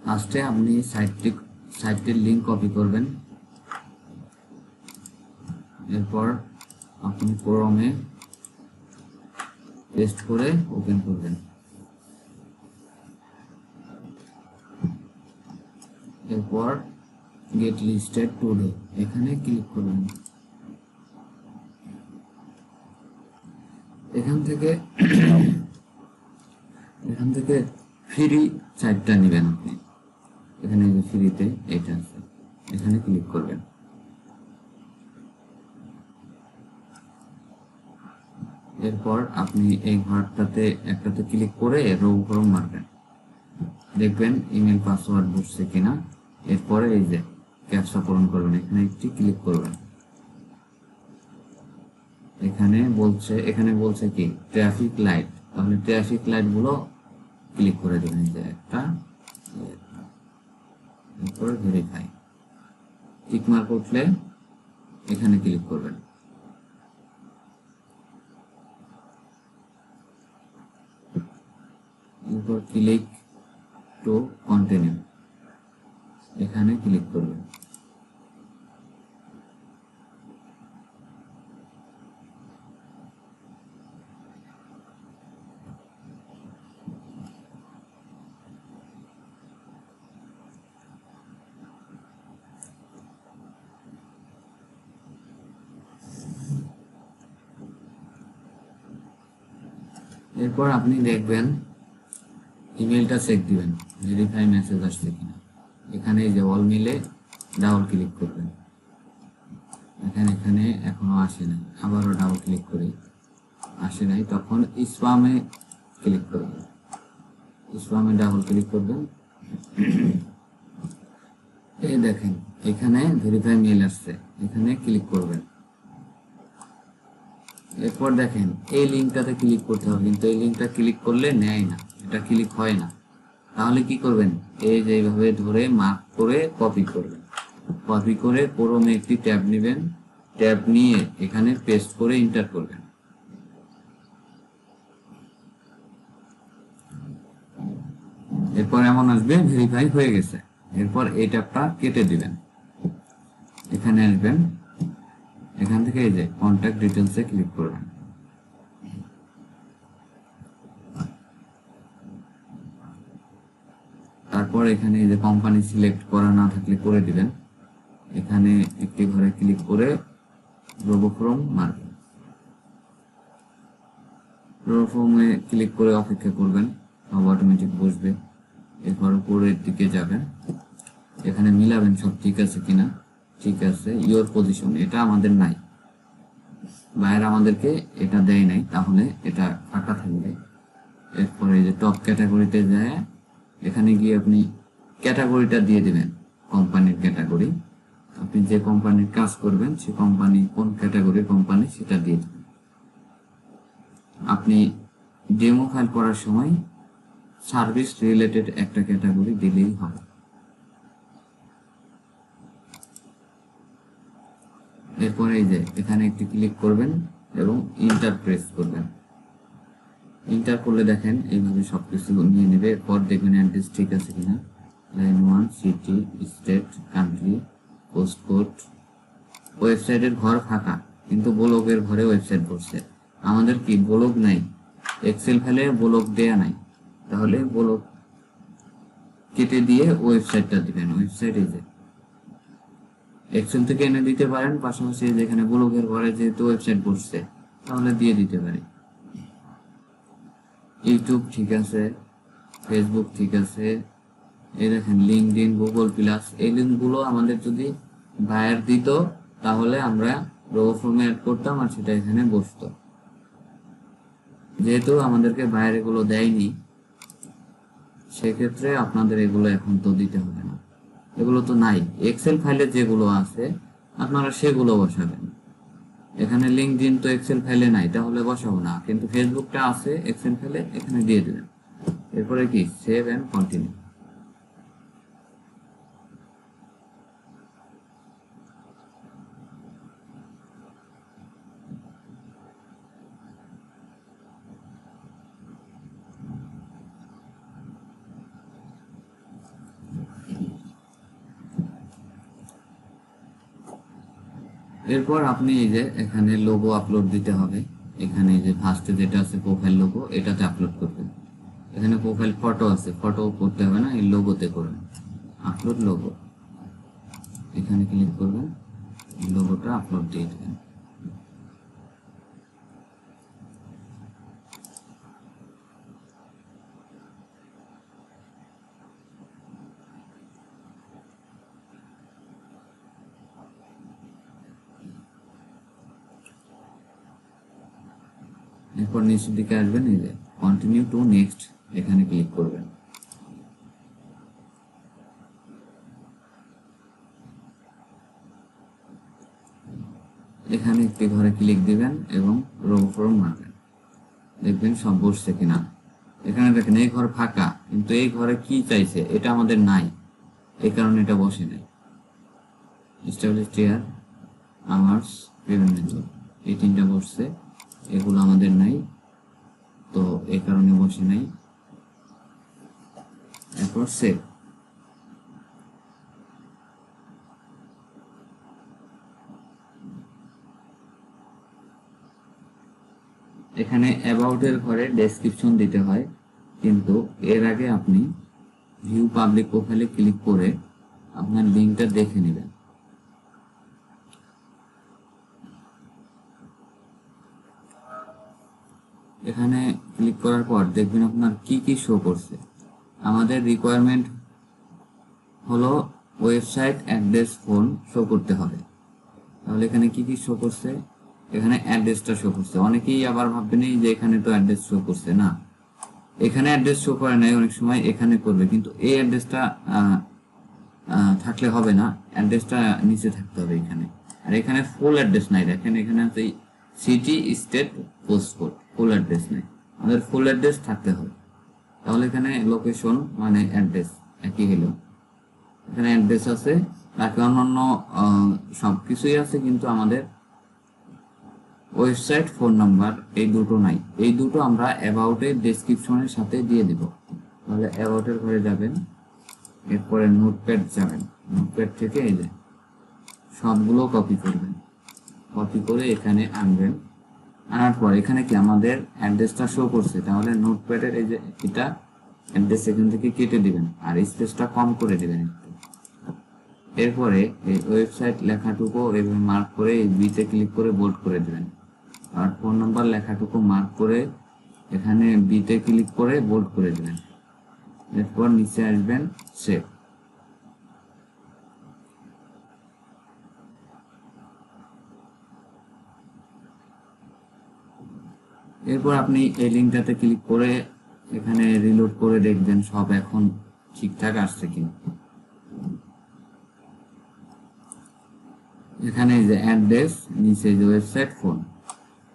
লাস্টে আপনি সাইটটির link copy করবেন, এরপর আপনি ক্রোমে পেস্ট করে ওপেন করবেন। এরপর গেট লিস্টেড টুডে এখানে ক্লিক করবেন। এখান থেকে ফ্রি সাইটটা নেবেন আপনি। এখানে যে ফ্রিতে এটা আছে, এখানে ক্লিক করবেন। এরপর আপনি এই ঘরটাতে একটাতে ক্লিক করে রো ফর্ম মারবেন, দেখবেন ইমেল পাসওয়ার্ড বসছে কিনা। এরপরে এই যে ক্যাপচা পূরণ করবেন, এখানে একটি ক্লিক করবেন। এখানে বলছে কি ট্রাফিক লাইট, তাহলে ট্রাফিক লাইট গুলো ক্লিক করে দেবেন, যে একটা, এরপর ভেরিফাই টিক মার্ক উঠলে এখানে ক্লিক করবেন। এরপর ক্লিক টু কন্টিনিউ এখানে ক্লিক করবেন। এরপর আপনি দেখবেন ইমেলটা চেক দিবেন, ভেরিফাই মেসেজ আসছে কিনা। এখানে যে অল মেলে ডাবল ক্লিক করবেন, এখানে এখনো আসে নাই, আবারও ডাবল ক্লিক করি, আসে নাই, তখন স্প্যামে ক্লিক করবেন। স্প্যামে ডাবল ক্লিক করবেন, এই দেখেন এখানে ভেরিফাই মেল আসছে, এখানে ক্লিক করবেন। এরপর দেখেন এই লিঙ্কটাতে ক্লিক করতে হবে, কিন্তু এই লিঙ্কটা ক্লিক করলে নেয় না, এটা ক্লিক হয় না। তাহলে কি করবেন, এই যে এইভাবে ধরে মার্ক করে কপি করবেন। কপি করে ক্রোমে একটি ট্যাব নেবেন, ট্যাব নিয়ে এখানে পেস্ট করে এন্টার করবেন। এরপর এমন আসবে ভেরিফাই হয়ে গেছে। এরপর এই ট্যাবটা কেটে দিবেন, এখানে আসবেন, এখান থেকে এই যে কন্ট্যাক্ট ডিটেলসে ক্লিক করবেন। তারপর এখানে এই যে কোম্পানি সিলেক্ট করা না থাকলে করে দিবেন, এখানে একটি ঘরে ক্লিক করে রোবোফর্ম মারবেন। রোবোফর্মে ক্লিক করে অপেক্ষা করবেন, সব অটোমেটিক বসবে। এরপর উপরের দিকে যাবেন, এখানে মিলাবেন সব ঠিক আছে কিনা। ঠিক আছে, ইওর পজিশন এটা আমাদের নাই, বাইরে আমাদেরকে এটা দেয় নাই, তাহলে এটা ফাঁকা থাকবে। এরপরে এই যে টপ ক্যাটাগরিতে যায়, এখানে গিয়ে আপনি ক্যাটাগরিটা দিয়ে দিবেন, কোম্পানির ক্যাটাগরি। আপনি যে কোম্পানির কাজ করবেন সে কোম্পানি কোন ক্যাটাগরি কোম্পানি সেটা দিয়ে দেবেন। আপনি ডেমো ফাইল করার সময় সার্ভিস রিলেটেড একটা ক্যাটাগরি দিলেই হবে। এরপরে এই যে এখানে একটি ক্লিক করবেন এবং ইন্টার প্রেস করবেন। ইন্টার করলে দেখেন এইভাবে সবকিছু নিয়ে নেবে। এরপর দেখবেন অ্যাড্রেস ঠিক আছে কিনা, line 1, city, state, country, postcode. ওয়েবসাইটের ঘর ফাঁকা, কিন্তু ব্লগের ঘরে ওয়েবসাইট বসছে। আমাদের কি ব্লগ নাই, এক্সেল ফাইলে ব্লগ দেয়া নাই, তাহলে ব্লগ কেটে দিয়ে ওয়েবসাইটটা দিবেন। ওয়েবসাইট এই যে এক্সেল থেকে এনে দিতে পারেন, পাশাপাশি যেখানে ব্লগের ঘরে যেহেতু ওয়েবসাইট বসছে তাহলে দিয়ে দিতে পারি। ইউটিউব ঠিক আছে, ফেসবুক ঠিক আছে, এই দেখেন লিঙ্কডইন, গুগল প্লাস, এই লিঙ্কগুলো আমাদের যদি বায়ার দিত তাহলে আমরা রো ফর্মে অ্যাড করতাম আর সেটা এখানে বসতো। যেহেতু আমাদেরকে বায়ার এগুলো দেয়নি, সেক্ষেত্রে আপনাদের এগুলো এখন তো দিতে হবে না, এগুলো তো নাই। এক্সেল ফাইলে যেগুলো আছে আপনারা সেগুলো বসাবেন। এখানে লিঙ্কডইন তো এক্সেল ফাইলে নাই, তাহলে বসাবো না, কিন্তু ফেসবুকটা আছে এক্সেল ফাইলে, এখানে দিয়ে দেবেন। এরপরে কি সেভ এন্ড কন্টিনিউ। এরপর আপনি এই যে এখানে লোগো আপলোড দিতে হবে। এখানে যে ফার্স্টে যেটা আছে প্রোফাইল লোগো, এটাতে আপলোড করবেন। এখানে প্রোফাইল ফটো আছে, ফটো করতে হবে না, এই লোগোতে করবেন। আপলোড লোগো, এখানে ক্লিক করবেন, লোগোটা আপলোড দিয়ে দেবেন। এরপর নিচের দিকে আসবেন, এই যে কন্টিনিউ টু নেক্সট, এখানে ক্লিক করবেন। এখানে একটি ঘরে ক্লিক দিবেন এবং রো ফর্ম মারবেন, দেখবেন সব বসছে কিনা। এখানে দেখেন এই ঘর ফাঁকা, কিন্তু এই ঘরে কি চাইছে এটা আমাদের নাই, এই কারণে এটা বসে নাই। এস্টাবলিশ টিয়ার, আওয়ার্স, পেমেন্ট মেথড, এই তিনটা বসছে, এগুলো আমাদের নাই, তো এই কারণে বসে নাই। এরপর সেভ। এখানে অ্যাবাউট এর ঘরে ডেসক্রিপশন দিতে হয়, কিন্তু এর আগে আপনি ভিউ পাবলিক প্রোফাইলে ক্লিক করে আপনার লিঙ্কটা দেখে নেবেন। এখানে ক্লিক করার পর দেখবেন আপনার কি কি শো করছে। আমাদের রিকোয়ারমেন্ট হলো ওয়েবসাইট, অ্যাড্রেস, ফোন শো করতে হবে। তাহলে এখানে কি কি শো করছে, এখানে অ্যাড্রেসটা শো করছে। অনেকেই আবার ভাববেন যে এখানে তো অ্যাড্রেস শো করছে না, এখানে অ্যাড্রেস শো করে নাই, অনেক সময় এখানে করবে, কিন্তু এই অ্যাড্রেসটা থাকলে হবে না, অ্যাড্রেসটা নিচে থাকতে হবে এখানে। আর এখানে ফুল অ্যাড্রেস নাই, দেখেন এখানে আছে city, state, postcode, full address নাই, আমাদের ফুল অ্যাড্রেস থাকতে হবে। তাহলে এখানে লোকেশন মানে অ্যাড্রেস একই হলো, এখানে অ্যাড্রেস আছে, বাকি অন্যান্য সবকিছুই আছে, কিন্তু আমাদের ওয়েবসাইট, ফোন নাম্বার এই দুটো নাই। এই দুটো আমরা অ্যাবাউট এর ডেসক্রিপশনের সাথে দিয়ে দিব। তাহলে অ্যাবাউট এর ঘরে যাবেন, এরপরে নোটপ্যাড যাবেন, নোটপ্যাড থেকে এই যে সবগুলো কপি করবেন, কপি করে এখানে আনবেন। আনার পর এখানে কি আমাদের অ্যাড্রেসটা শো করছে, তাহলে নোটপ্যাডের এই যে এটা অ্যাড্রেস এখান থেকে কেটে দিবেন আর স্পেসটা কম করে দিবেন একটু। এরপরে এই ওয়েবসাইট লেখাটুকু এইভাবে মার্ক করে এই বিতে ক্লিক করে বোল্ড করে দিবেন, আর ফোন নাম্বার লেখাটুকু মার্ক করে এখানে বিতে ক্লিক করে বোল্ড করে দিবেন। এরপর নিচে আসবেন, সেভ। এরপর আপনি এই লিঙ্কটাতে ক্লিক করে এখানে রিলোড করে দেখবেন সব এখন ঠিকঠাক আসছে কিনা। এখানে যে অ্যাড্রেস, নিচে যে ওয়েবসাইট, ফোন,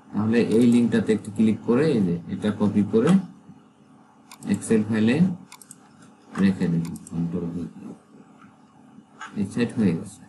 তাহলে এই লিঙ্কটাতে একটু ক্লিক করে এই যে এটা কপি করে এক্সেল ফাইলে রেখে দেবেন, কন্ট্রোল ভি, এই সেট হয়ে গেছে।